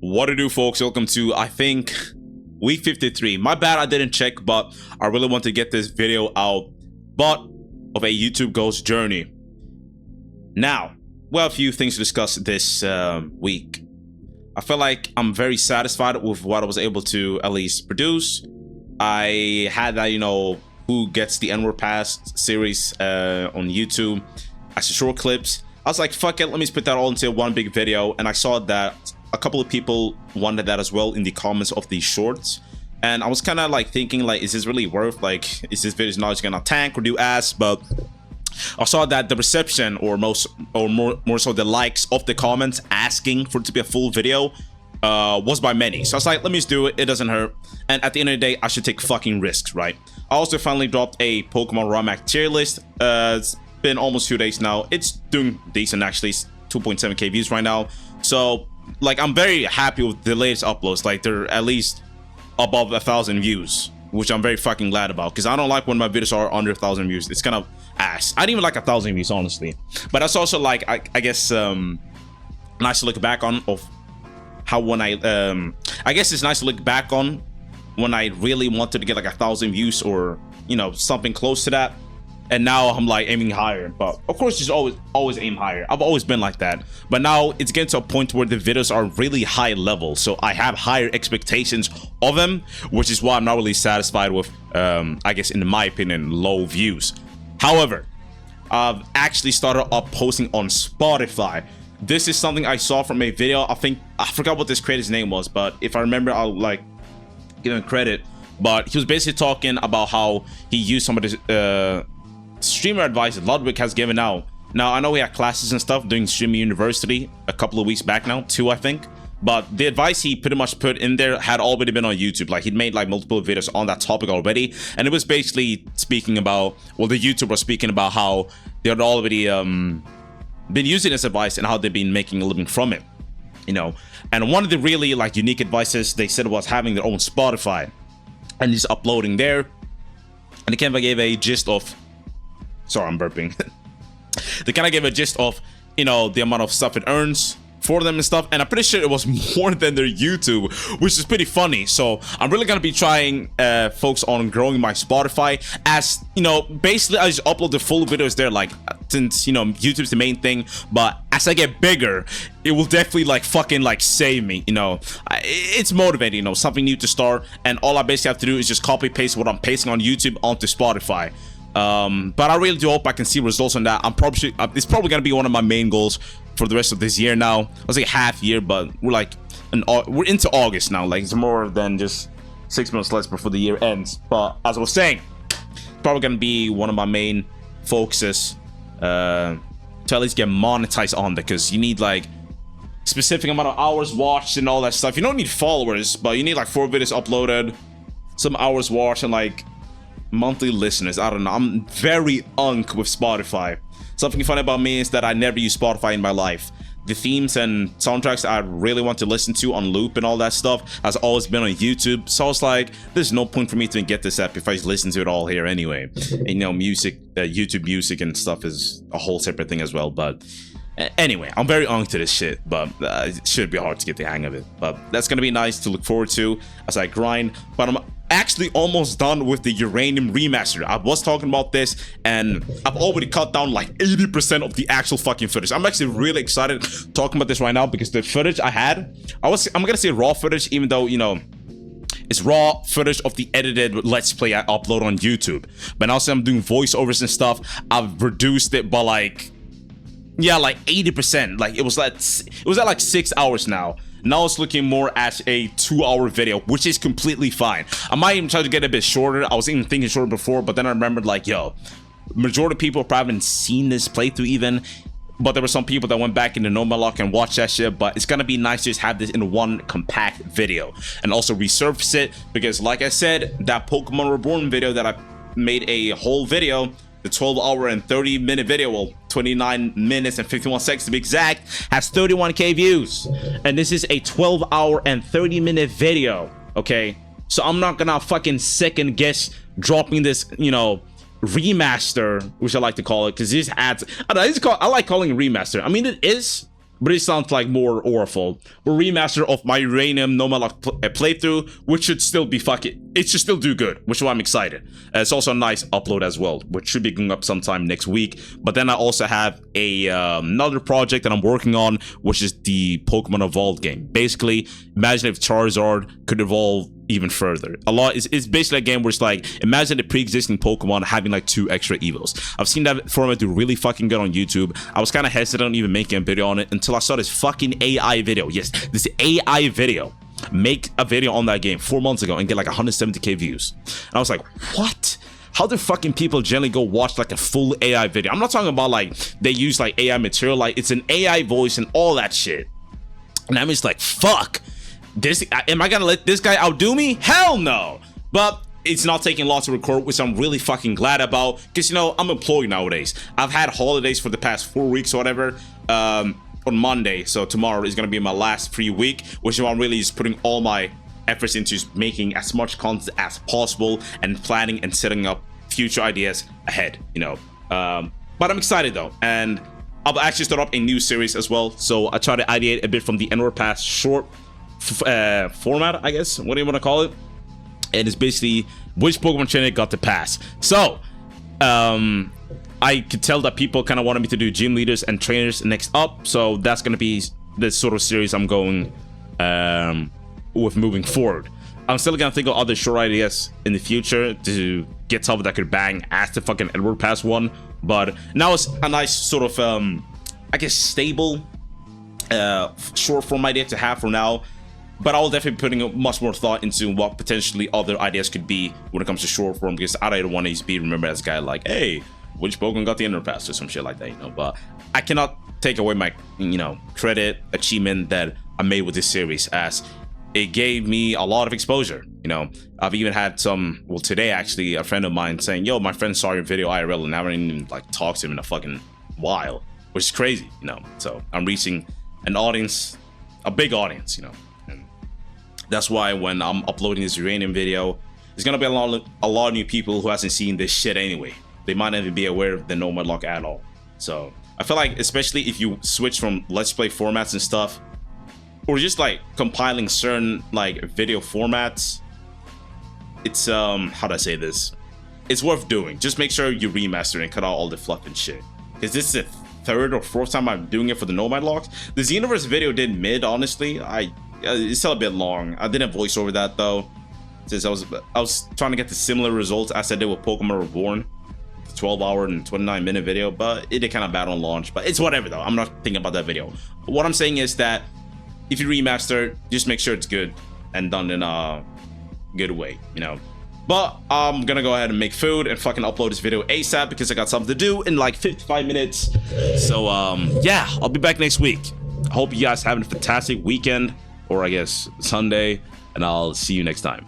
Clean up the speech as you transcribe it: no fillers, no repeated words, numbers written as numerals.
What to do, folks? Welcome to, I think, week 53. My bad, I didn't check, but I really want to get this video out. But of a YouTube ghost journey. Now, we have a few things to discuss this week. I feel like I'm very satisfied with what I was able to at least produce. I had that, who gets the N-word pass series on YouTube as short clips. I was like, fuck it, let me just put that all into one big video. And I saw that a couple of people wanted that as well in the comments of these shorts. And I was kind of like thinking, like, is this really worth, like, is this video not just gonna tank or do ass? But I saw that the reception, or more so the likes of the comments asking for it to be a full video was by many. So I was like, let me just do it, it doesn't hurt. And at the end of the day, I should take fucking risks, right? I also finally dropped a Pokemon Raw Mac tier list. It's been almost 2 days now. It's doing decent, actually. It's 2.7k views right now. So like, I'm very happy with the latest uploads. Like, they're at least above 1,000 views, which I'm very fucking glad about, because I don't like when my videos are under 1,000 views. It's kind of ass. I didn't even like 1,000 views, honestly. But that's also like, I guess nice to look back on of how when I guess it's nice to look back on when I really wanted to get like 1,000 views, or something close to that. And now I'm like aiming higher. But of course, just always aim higher. I've always been like that. But now it's getting to a point where the videos are really high level, so I have higher expectations of them, which is why I'm not really satisfied with I guess, in my opinion, low views. However, I've actually started up posting on Spotify. This is something I saw from a video. I forgot what this creator's name was, but if I remember, I'll like give him credit. But he was basically talking about how he used some of this streamer advice that Ludwig has given out. Now, I know we had classes and stuff during Streamer University a couple of weeks back now, 2 I think. But the advice he pretty much put in there had already been on YouTube. Like, he'd made like multiple videos on that topic already. And it was basically speaking about, well, the YouTuber was speaking about how they had already been using this advice and how they've been making a living from it. And one of the really like unique advices they said was having their own Spotify and just uploading there. And they kind of gave a gist of, sorry, I'm burping. They kind of gave a gist of, the amount of stuff it earns for them and stuff, and I'm pretty sure it was more than their YouTube, which is pretty funny. So I'm really gonna be trying folks on growing my Spotify, as basically I just upload the full videos there, like, since YouTube's the main thing. But as I get bigger, it will definitely like fucking like save me. It's motivating, something new to start, and all I basically have to do is just copy paste what I'm pasting on YouTube onto Spotify. But I really do hope I can see results on that. It's probably gonna be one of my main goals for the rest of this year. Now, I was like half year, but we're into August now. Like, it's more than just 6 months less before the year ends. But as I was saying, probably gonna be one of my main focuses to at least get monetized on that, because you need like specific amount of hours watched and all that stuff. You don't need followers, but you need like 4 videos uploaded, some hours watched, and like monthly listeners. I don't know, I'm very unk with Spotify. Something funny about me is that I never use Spotify in my life. The themes and soundtracks I really want to listen to on loop and all that stuff has always been on YouTube. So I was like, there's no point for me to get this app if I just listen to it all here anyway. And music, YouTube music and stuff is a whole separate thing as well. But anyway, I'm very on to this shit, but it should be hard to get the hang of it. But that's gonna be nice to look forward to as I grind. But I'm actually almost done with the Uranium remaster. I was talking about this, and I've already cut down like 80% of the actual fucking footage. I'm actually really excited talking about this right now, because the footage I had, I'm gonna say raw footage, even though it's raw footage of the edited Let's Play I upload on YouTube. But also I'm doing voiceovers and stuff. I've reduced it by like 80%. Like, it was at like 6 hours now. Now it's looking more as a 2-hour video, which is completely fine. I might even try to get a bit shorter. I was even thinking shorter before, but then I remembered, like, majority of people probably haven't seen this playthrough even. But there were some people that went back into normal lock and watched that shit. But it's gonna be nice to just have this in one compact video, and also resurface it, because like I said, that Pokemon Reborn video that I made a whole video, the 12-hour and 30-minute video, well, 29 minutes and 51 seconds to be exact, has 31k views. And this is a 12-hour and 30-minute video, okay? So I'm not gonna fucking second guess dropping this, remaster, which I like to call it, because this adds, I like calling it remaster. I mean, it is, but it sounds like more awful. But remaster of my Uranium Nomad Lock playthrough, which should still be it should still do good, which is why I'm excited. It's also a nice upload as well, which should be going up sometime next week. But then I also have a another project that I'm working on, which is the Pokemon Evolved game. Basically, imagine if Charizard could evolve even further. It's basically a game where it's like, imagine the pre-existing Pokemon having like 2 extra evos. I've seen that format do really fucking good on YouTube. I was kind of hesitant on even making a video on it until I saw this fucking AI video. Yes, this AI video. Make a video on that game 4 months ago and get like 170k views. And I was like, what? How do fucking people generally go watch like a full AI video? I'm not talking about like they use like AI material, like it's an AI voice and all that shit. And I'm just like, fuck. Am I gonna let this guy outdo me? Hell no. But it's not taking long to record, which I'm really fucking glad about, because you know I'm employed nowadays. I've had holidays for the past 4 weeks or whatever. On Monday, so tomorrow is gonna be my last free week, which is why I'm really just putting all my efforts into making as much content as possible and planning and setting up future ideas ahead, you know. But I'm excited though, and I'll actually start up a new series as well. So I try to ideate a bit from the Annual Pass short format, I guess. What do you want to call it? And it's basically which Pokemon trainer got the pass. So I could tell that people kind of wanted me to do gym leaders and trainers next up, so that's going to be the sort of series I'm going with moving forward. I'm still going to think of other short ideas in the future to get something that could bang as the fucking Edward Pass one, but now it's a nice sort of I guess stable short form idea to have for now. But I will definitely be putting much more thought into what potentially other ideas could be when it comes to short form, because I don't want to be remembered as a guy like, hey, which Pokemon got the Underpass or some shit like that, you know. But I cannot take away my, you know, credit, achievement that I made with this series, as it gave me a lot of exposure, you know. I've even had some, well, today actually, a friend of mine saying, yo, my friend saw your video IRL and I haven't even like talked to him in a fucking while, which is crazy, you know. So I'm reaching an audience, a big audience, you know. And that's why when I'm uploading this Uranium video, there's gonna be a lot of new people who hasn't seen this shit anyway. They might not even be aware of the Nomad Lock at all. So I feel like, especially if you switch from Let's Play formats and stuff, or just like compiling certain like video formats, it's how do I say this? It's worth doing. Just make sure you remaster it and cut out all the fluff and shit. Because this is the 3rd or 4th time I'm doing it for the Nomad Locks. This Xenoverse video did mid, honestly. It's still a bit long. I didn't voice over that though, since I was trying to get the similar results as I did with Pokemon Reborn. 12-hour and 29-minute video, but it did kind of bad on launch. But it's whatever though. I'm not thinking about that video. What I'm saying is that if you remaster, just make sure it's good and done in a good way, you know. But I'm gonna go ahead and make food and fucking upload this video ASAP, because I got something to do in like 55 minutes. So yeah, I'll be back next week. I hope you guys having a fantastic weekend, or I guess Sunday, and I'll see you next time.